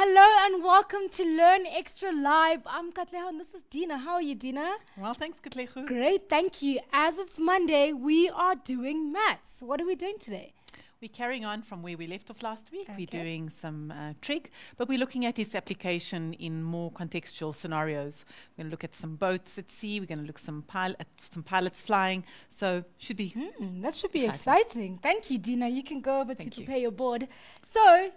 Hello and welcome to Learn Extra Live. I'm Katleho and this is Dina. How are you, Dina? Well, thanks, Katleho. Great, thank you. As it's Monday, we are doing maths. What are we doing today? We're carrying on from where we left off last week. Okay. We're doing some trig, but we're looking at its application in more contextual scenarios. We're going to look at some boats at sea. We're going to look at some pilots flying. So should be That should be exciting. Thank you, Dina. You can go over Thank to you. prepare your board. So,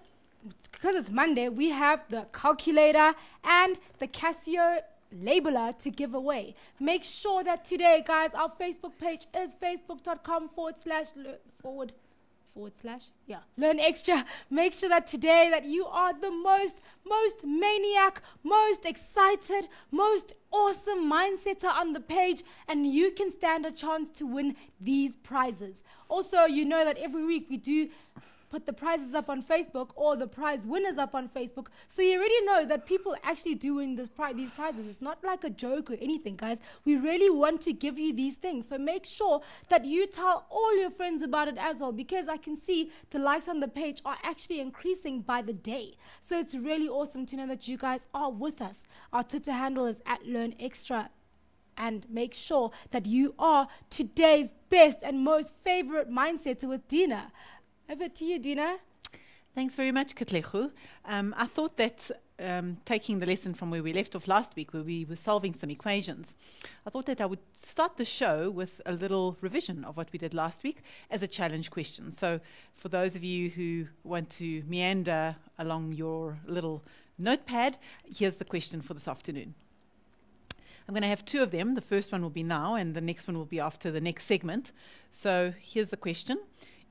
because it's Monday, we have the calculator and the Casio labeler to give away. Make sure that today, guys, our Facebook page is facebook.com/learn extra. Make sure that today that you are the most maniac, most excited, most awesome mindsetter on the page, and you can stand a chance to win these prizes. Also, you know that every week we do put the prizes up on Facebook or the prize winners up on Facebook, so you already know that people actually do win these prizes. It's not like a joke or anything, guys. We really want to give you these things, so make sure that you tell all your friends about it as well, because I can see the likes on the page are actually increasing by the day. So it's really awesome to know that you guys are with us. Our Twitter handle is @LearnExtra. And make sure that you are today's best and most favorite mindsetter with Dina. Over to you, Dina. Thanks very much, Katleho. I thought that taking the lesson from where we left off last week, where we were solving some equations, I thought that I would start the show with a little revision of what we did last week as a challenge question. So for those of you who want to meander along your little notepad, here's the question for this afternoon. I'm going to have two of them. The first one will be now, and the next one will be after the next segment. So here's the question.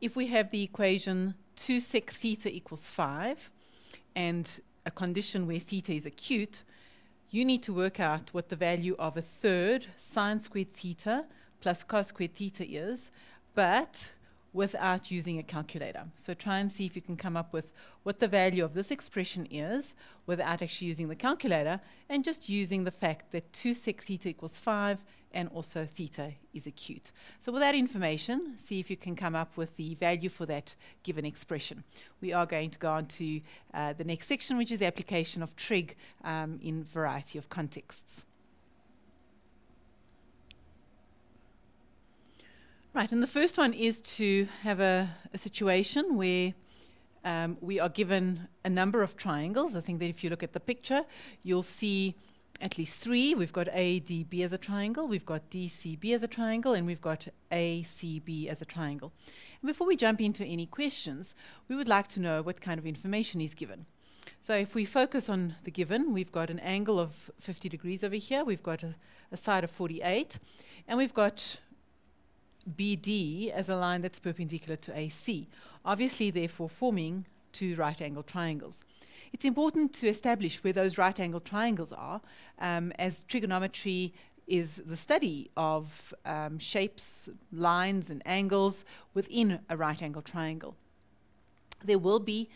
If we have the equation 2 sec theta equals 5 and a condition where theta is acute, you need to work out what the value of a third sine squared theta plus cos squared theta is, but without using a calculator. So try and see if you can come up with what the value of this expression is without actually using the calculator and just using the fact that 2 sec theta equals 5 and also theta is acute. So with that information, see if you can come up with the value for that given expression. We are going to go on to the next section, which is the application of trig in a variety of contexts. Right, and the first one is to have a situation where we are given a number of triangles. I think that if you look at the picture, you'll see at least three. We've got ADB as a triangle, we've got DCB as a triangle, and we've got ACB as a triangle. And before we jump into any questions, we would like to know what kind of information is given. So if we focus on the given, we've got an angle of 50 degrees over here, we've got a side of 48, and we've got BD as a line that's perpendicular to AC, obviously therefore forming two right-angled triangles. It's important to establish where those right-angled triangles are, as trigonometry is the study of shapes, lines, and angles within a right-angled triangle. There will be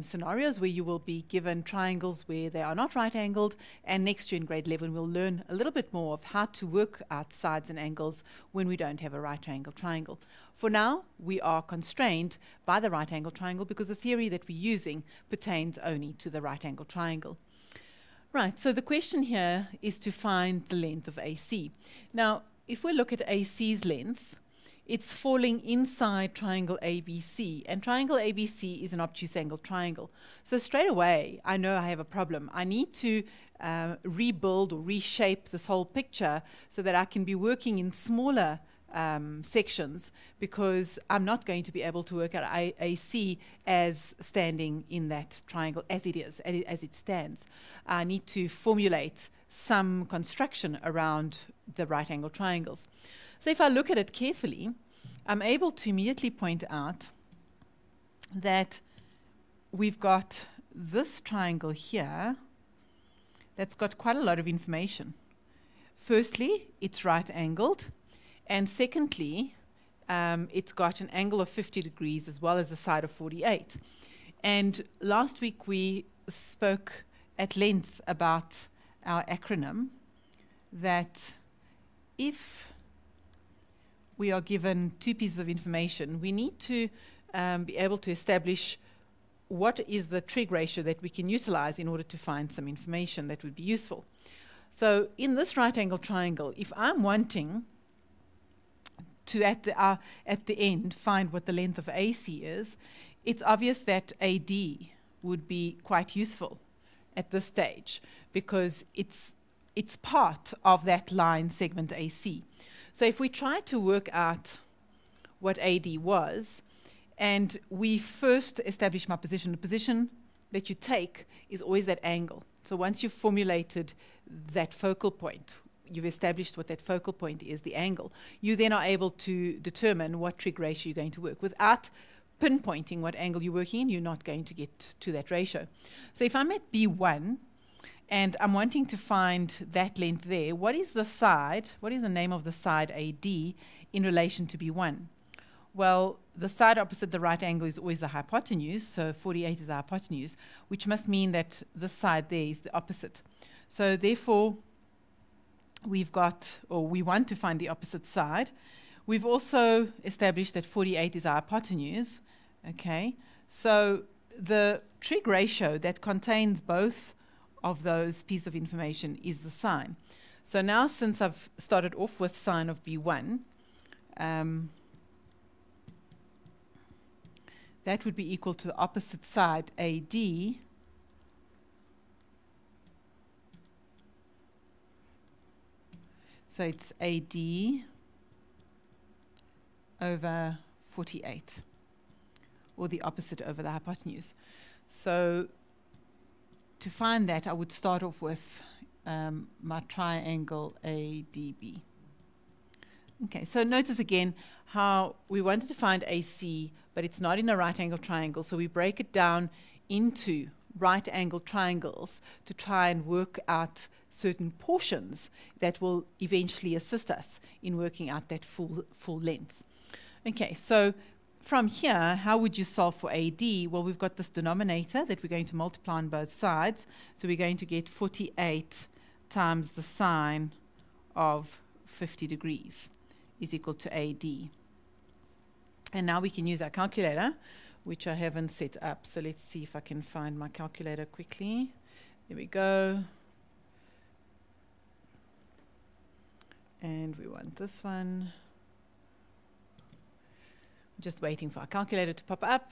scenarios where you will be given triangles where they are not right-angled, and next year in grade 11 we'll learn a little bit more of how to work out sides and angles when we don't have a right-angled triangle. For now, we are constrained by the right-angled triangle because the theory that we're using pertains only to the right-angled triangle. Right, so the question here is to find the length of AC. Now, if we look at AC's length, it's falling inside triangle ABC, and triangle ABC is an obtuse angled triangle. So straight away, I know I have a problem. I need to rebuild or reshape this whole picture so that I can be working in smaller sections, because I'm not going to be able to work out AC as standing in that triangle as it is, as it stands. I need to formulate some construction around the right angle triangles. So if I look at it carefully, I'm able to immediately point out that we've got this triangle here that's got quite a lot of information. Firstly, it's right angled, and secondly, it's got an angle of 50 degrees as well as a side of 48. And last week we spoke at length about our acronym, that if we are given two pieces of information, we need to be able to establish what is the trig ratio that we can utilize in order to find some information that would be useful. So in this right angle triangle, if I'm wanting to at the end find what the length of AC is, it's obvious that AD would be quite useful at this stage because it's part of that line segment AC. So if we try to work out what AD was, and we first establish my position, the position that you take is always that angle. So once you've formulated that focal point, you've established what that focal point is, the angle, you then are able to determine what trig ratio you're going to work. Without pinpointing what angle you're working in, you're not going to get to that ratio. So if I'm at B1 and I'm wanting to find that length there, what is the side, what is the name of the side AD in relation to B1? Well, the side opposite the right angle is always the hypotenuse, so 48 is the hypotenuse, which must mean that this side there is the opposite. So therefore, we've got, or we want to find the opposite side. We've also established that 48 is our hypotenuse, okay? So the trig ratio that contains both of those pieces of information is the sine. So now, since I've started off with sine of B1, that would be equal to the opposite side, AD, so it's AD over 48, or the opposite over the hypotenuse. So to find that, I would start off with my triangle ADB. Okay, so notice again how we wanted to find AC, but it's not in a right angle triangle, so we break it down into right angle triangles to try and work out certain portions that will eventually assist us in working out that full length. Okay, so from here, how would you solve for AD? Well, we've got this denominator that we're going to multiply on both sides, so we're going to get 48 times the sine of 50 degrees is equal to AD. And now we can use our calculator, which I haven't set up. So let's see if I can find my calculator quickly. There we go. And we want this one. Just waiting for our calculator to pop up.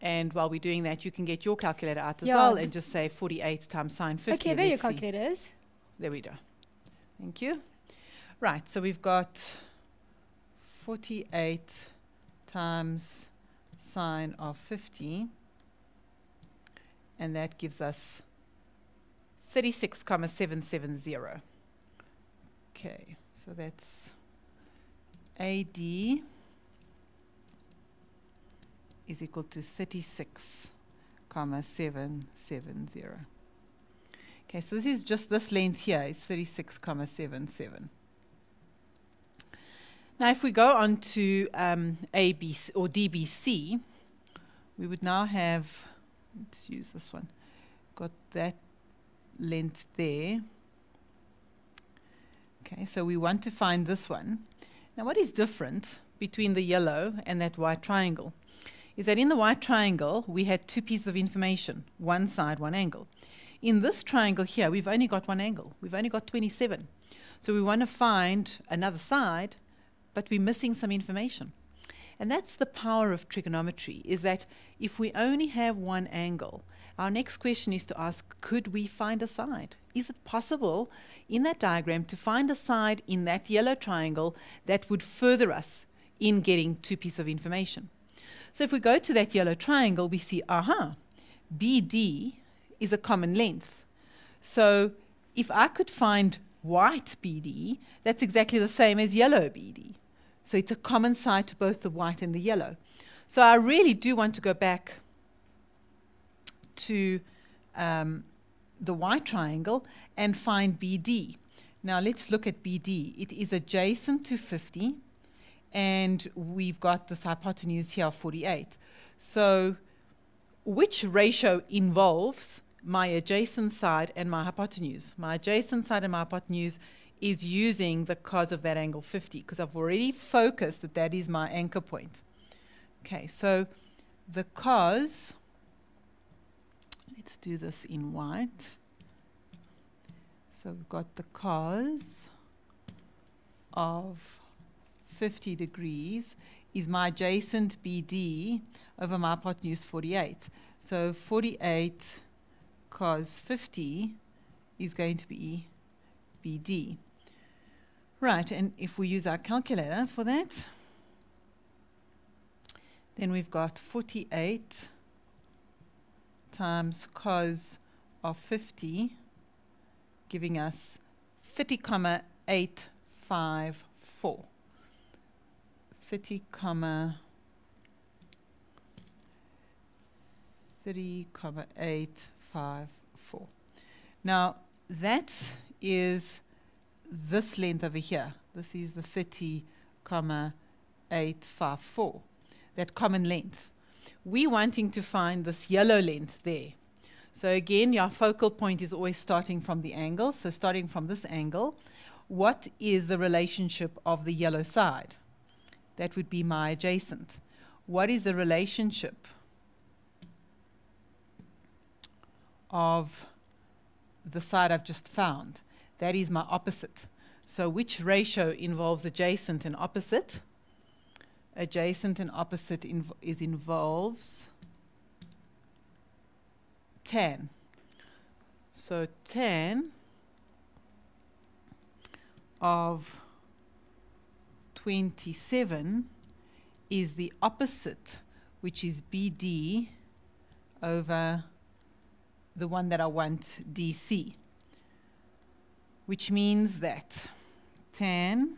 And while we're doing that, you can get your calculator out as well and just say 48 times sine 50. Okay, there your calculator is. There we go. Thank you. Right, so we've got 48 times sine of 50, and that gives us 36,770. Okay, so that's AD is equal to 36,770. Okay, so this is just this length here is 36,77. Now, if we go on to ABC or DBC, we would now have, let's use this one, got that length there. Okay, so we want to find this one. Now, what is different between the yellow and that white triangle is that in the white triangle, we had two pieces of information, one side, one angle. In this triangle here, we've only got one angle. We've only got 27. So we want to find another side, but we're missing some information. And that's the power of trigonometry, is that if we only have one angle, our next question is to ask, could we find a side? Is it possible in that diagram to find a side in that yellow triangle that would further us in getting two pieces of information? So if we go to that yellow triangle, we see, aha, BD is a common length. So if I could find white BD, that's exactly the same as yellow BD. So it's a common side to both the white and the yellow. So I really do want to go back to the white triangle and find BD. Now let's look at BD. It is adjacent to 50, and we've got this hypotenuse here of 48. So which ratio involves my adjacent side and my hypotenuse? My adjacent side and my hypotenuse is using the cos of that angle 50, because I've already focused that that is my anchor point. Okay, so the cos, let's do this in white. So we've got the cos of 50 degrees is my adjacent BD over my hypotenuse 48. So 48 cos 50 is going to be BD. Right, and if we use our calculator for that, then we've got 48 times cos of 50 giving us 30,854. 30,854. Now that is this length over here. This is the 30,854, that common length. We're wanting to find this yellow length there. So again, your focal point is always starting from the angle. So starting from this angle, what is the relationship of the yellow side? That would be my adjacent. What is the relationship of the side I've just found? That is my opposite. So which ratio involves adjacent and opposite? Adjacent and opposite involves tan. So tan of 27 is the opposite, which is BD over the one that I want, DC, which means that tan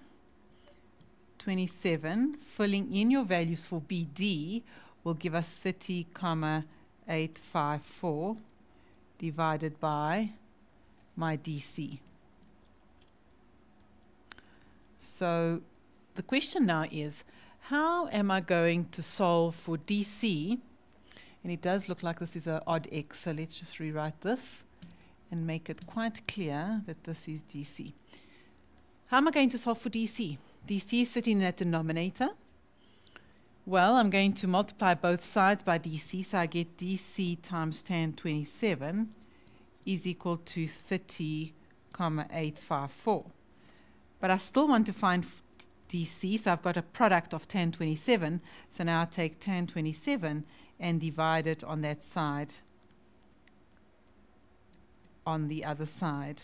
27, filling in your values for BD, will give us 30,854 divided by my DC. So the question now is, how am I going to solve for DC? And it does look like this is an odd x, so let's just rewrite this and make it quite clear that this is DC. How am I going to solve for DC? DC is sitting in that denominator. Well, I'm going to multiply both sides by DC, so I get DC times tan 27 is equal to 30,854. But I still want to find DC, so I've got a product of tan 27. So now I take tan 27 and divide it on that side, on the other side,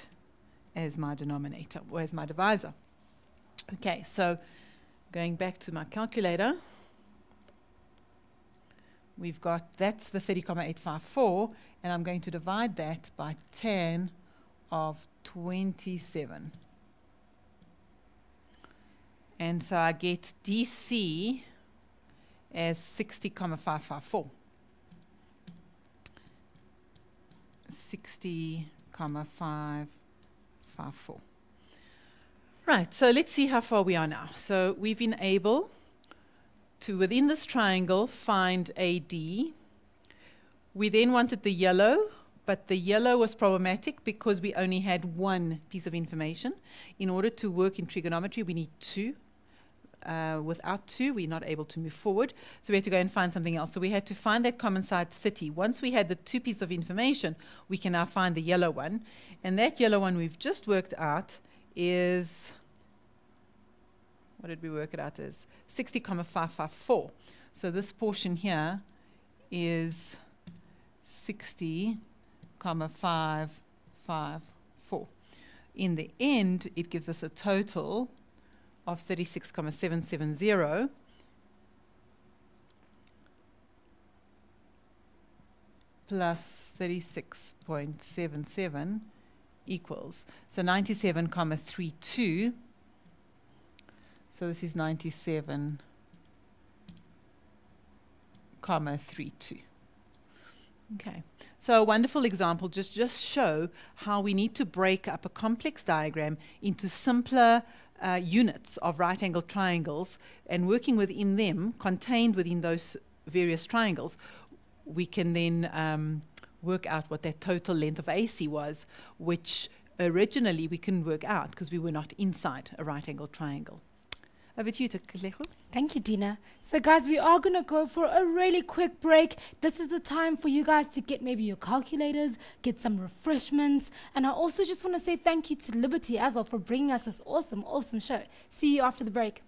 as my denominator, or as my divisor. Okay, so going back to my calculator, we've got, that's the 30,854, and I'm going to divide that by tan of 27. And so I get DC as 60,554. 60,554. Right, so let's see how far we are now. So we've been able to, within this triangle, find AD. We then wanted the yellow, but the yellow was problematic because we only had one piece of information. In order to work in trigonometry, we need two. Without two, we're not able to move forward. So we had to go and find something else. So we had to find that common side 30. Once we had the two pieces of information, we can now find the yellow one. And that yellow one we've just worked out is, what did we work it out as? 60,554. So this portion here is 60,554. In the end, it gives us a total of 36,770 plus 36.77 equals, so 97,32. So this is 97,32. Okay, so a wonderful example just show how we need to break up a complex diagram into simpler units of right-angled triangles, and working within them, contained within those various triangles, we can then work out what that total length of AC was, which originally we couldn't work out because we were not inside a right-angled triangle. Over to you, Katlego. Thank you, Dina. So guys, we are going to go for a really quick break. This is the time for you guys to get maybe your calculators, get some refreshments. And I also just want to say thank you to Liberty as well for bringing us this awesome, awesome show. See you after the break.